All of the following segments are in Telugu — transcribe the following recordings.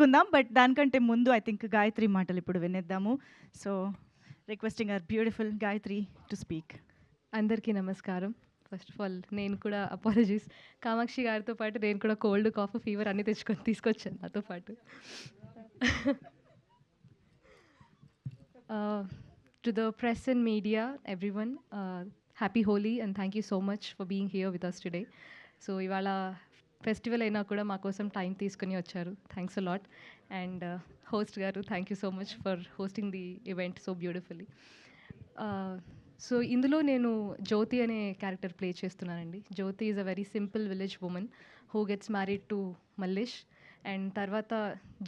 కుందాం. బట్ దానికంటే ముందు ఐ థింక్ గాయత్రి మాటలు ఇప్పుడు వినేద్దాము. So requesting our beautiful Gayatri to speak. అందరికీ నమస్కారం. ఫస్ట్ ఆఫ్ ఆల్ నేను కూడా అపాలజీస్. కామాక్షి గారితో పాటు నేను కూడా కోల్డ్, కాఫ్, ఫీవర్ అన్నీ తీసుకొచ్చాను నాతో పాటు. To the press and media everyone, happy Holi and thank you so much for being here with us today. So ఇవాళ ఫెస్టివల్ అయినా కూడా మా కోసం టైం తీసుకుని వచ్చారు. Thanks a lot. And host గారు, thank you so much for hosting the event so beautifully. So ఇందులో నేను జ్యోతి అనే క్యారెక్టర్ ప్లే చేస్తున్నానండి. Jyoti is a very simple village woman who gets married to Mallesh. And తర్వాత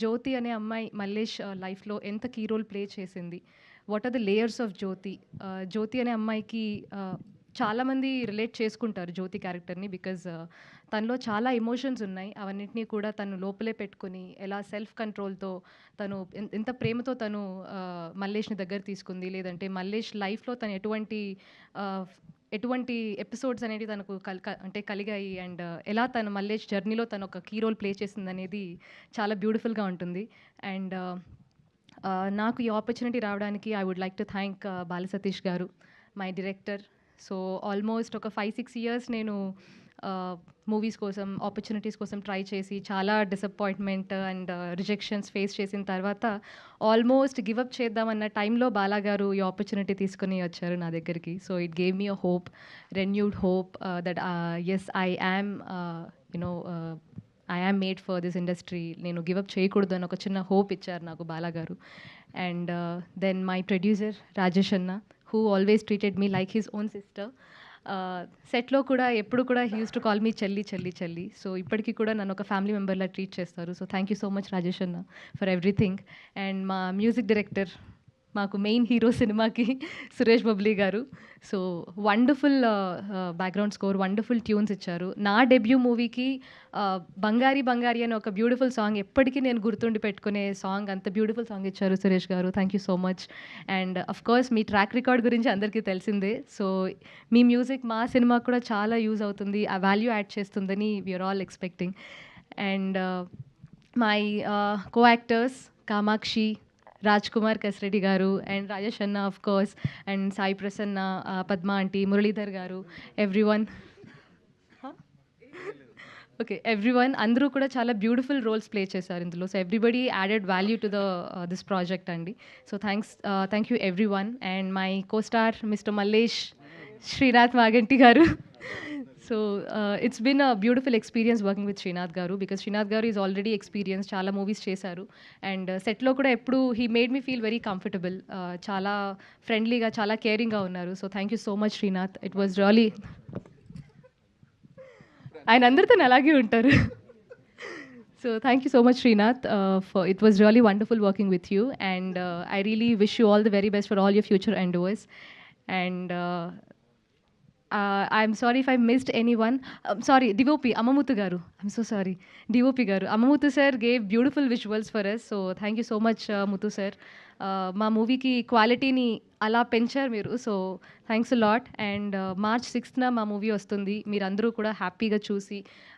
జ్యోతి అనే అమ్మాయి మల్లేష్ లైఫ్లో ఎంత కీ రోల్ ప్లే చేసింది, what are the layers of Jyoti. Jyoti అనే అమ్మాయికి చాలామంది రిలేట్ చేసుకుంటారు జ్యోతి క్యారెక్టర్ని, బికాజ్ తనలో చాలా ఎమోషన్స్ ఉన్నాయి. అవన్నిటినీ కూడా తను లోపలే పెట్టుకుని ఎలా సెల్ఫ్ కంట్రోల్తో తను ఎంత ప్రేమతో తను మల్లేష్ని దగ్గర తీసుకుంది, లేదంటే మల్లేష్ లైఫ్లో తను ఎటువంటి ఎపిసోడ్స్ అనేవి తనకు కలిగాయి, అండ్ ఎలా తను మల్లేష్ జర్నీలో తను ఒక కీ రోల్ ప్లే చేసింది అనేది చాలా బ్యూటిఫుల్గా ఉంటుంది. అండ్ నాకు ఈ ఆపర్చునిటీ రావడానికి I would like to thank Balasatish గారు, మై డైరెక్టర్. సో ఆల్మోస్ట్ ఒక 5-6 ఇయర్స్ నేను మూవీస్ కోసం, ఆపర్చునిటీస్ కోసం ట్రై చేసి చాలా డిసప్పాయింట్మెంట్ అండ్ రిజెక్షన్స్ ఫేస్ చేసిన తర్వాత ఆల్మోస్ట్ గివప్ చేద్దామన్న టైంలో బాలా గారు ఈ ఆపర్చునిటీ తీసుకుని వచ్చారు నా దగ్గరికి. So it gave me a hope, renewed hope that as I am I am made for this industry. నేను గివప్ చేయకూడదు అని ఒక చిన్న హోప్ ఇచ్చారు నాకు బాలా గారు. And then my producer Rajesh అన్న, who always treated me like his own sister. సెట్లో కూడా ఎప్పుడు కూడా he use to call me చెల్లి చెల్లి చెల్లి. సో ఇప్పటికీ కూడా నన్ను ఒక ఫ్యామిలీ మెంబర్లా ట్రీట్ చేస్తారు. So thank you so much Rajesh అన్న ఫర్ ఎవ్రీథింగ్. అండ్ మా మ్యూజిక్ డైరెక్టర్, మాకు మెయిన్ హీరో సినిమాకి సురేష్ బబ్లీ గారు. So wonderful background score, wonderful tunes ఇచ్చారు. నా డెబ్యూ మూవీకి బంగారి బంగారి అనే ఒక బ్యూటిఫుల్ సాంగ్, ఎప్పటికీ నేను గుర్తుండి పెట్టుకునే సాంగ్, అంత బ్యూటిఫుల్ సాంగ్ ఇచ్చారు సురేష్ గారు. Thank you so much. And of course me track record గురించి అందరికీ తెలిసిందే. సో మీ మ్యూజిక్ మా సినిమాకు కూడా చాలా యూజ్ అవుతుంది, ఆ వాల్యూ యాడ్ చేస్తుందని we are all expecting. And my co actors Kamakshi, Raj Kumar Kasireddy గారు, అండ్ రాజేష్ అన్న of course, and Sai Prasanna, Padma aunty, Muralidhar గారు, ఎవ్రీవన్. ఓకే, ఎవ్రీవన్ అందరూ కూడా చాలా బ్యూటిఫుల్ రోల్స్ ప్లే చేశారు ఇందులో. So everybody added value to this project అండి. So thank you everyone. And my co star mister Mallesh Srinath Maganti గారు. So it's been a beautiful experience working with Srinath గారు, బికాస్ శ్రీనాథ్ గారు ఈజ్ ఆల్రెడీ ఎక్స్పీరియన్స్, చాలా మూవీస్ చేశారు. అండ్ సెట్లో కూడా ఎప్పుడు he made me feel very comfortable, చాలా ఫ్రెండ్లీగా, చాలా కేరింగ్గా ఉన్నారు. So thank you so much Srinath. It was really, ఆయన అందరితో అలాగే ఉంటారు. So thank you so much Srinath. It was really wonderful working with you, and I really wish you all the very best for all your future endeavors. And I'm sorry if I missed anyone. Sorry, DOP Amamuthu garu. I'm so sorry. DOP garu. Amamuthu sir gave beautiful visuals for us. So thank you so much, Muthu sir. మా మూవీకి క్వాలిటీని అలా పెంచారు మీరు. So thanks a lot. And March 6th మా మూవీ వస్తుంది. మీరందరూ కూడా హ్యాపీగా చూసి,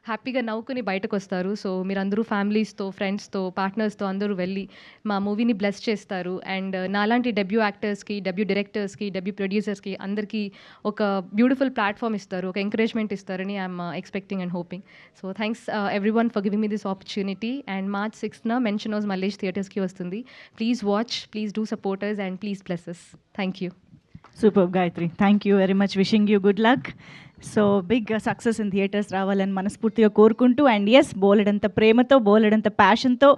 హ్యాపీగా నవ్వుకుని బయటకు వస్తారు. సో మీరందరూ ఫ్యామిలీస్తో, ఫ్రెండ్స్తో, పార్ట్నర్స్తో అందరూ వెళ్ళి మా మూవీని బ్లెస్ చేస్తారు. అండ్ నాలాంటి డెబ్యూ యాక్టర్స్కి, డెబ్యూ డైరెక్టర్స్కి, డెబ్యూ ప్రొడ్యూసర్స్కి అందరికీ ఒక బ్యూటిఫుల్ ప్లాట్ఫామ్ ఇస్తారు, ఒక ఎంకరేజ్మెంట్ ఇస్తారని I'm expecting and hoping. So thanks everyone for giving me this opportunity. And March 6th mansion house Mallesh థియేటర్స్కి వస్తుంది. Please watch, please do support us, and please bless us. Thank you. Super Gayatri, thank you very much. Wishing you good luck. So big success in theatres రావాలని మనస్ఫూర్తిగా కోరుకుంటూ, అండ్ ఎస్ బోలెడంత ప్రేమతో, బోలెడంత ప్యాషన్తో